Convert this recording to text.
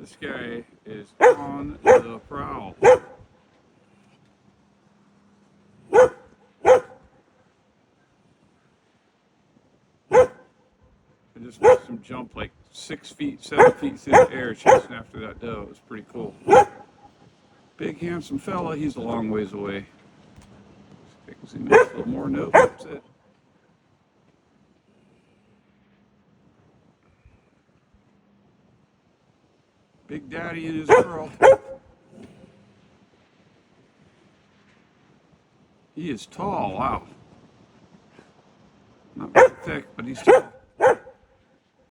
This guy is on the prowl. I just watched him jump like 6 feet, 7 feet through the air chasing after that doe. It was pretty cool. Big, handsome fella. He's a long ways away. See if I can zoom in a little more. Nope, that's it. Big Daddy and his girl. He is tall. Wow. Not very thick, but he's tall.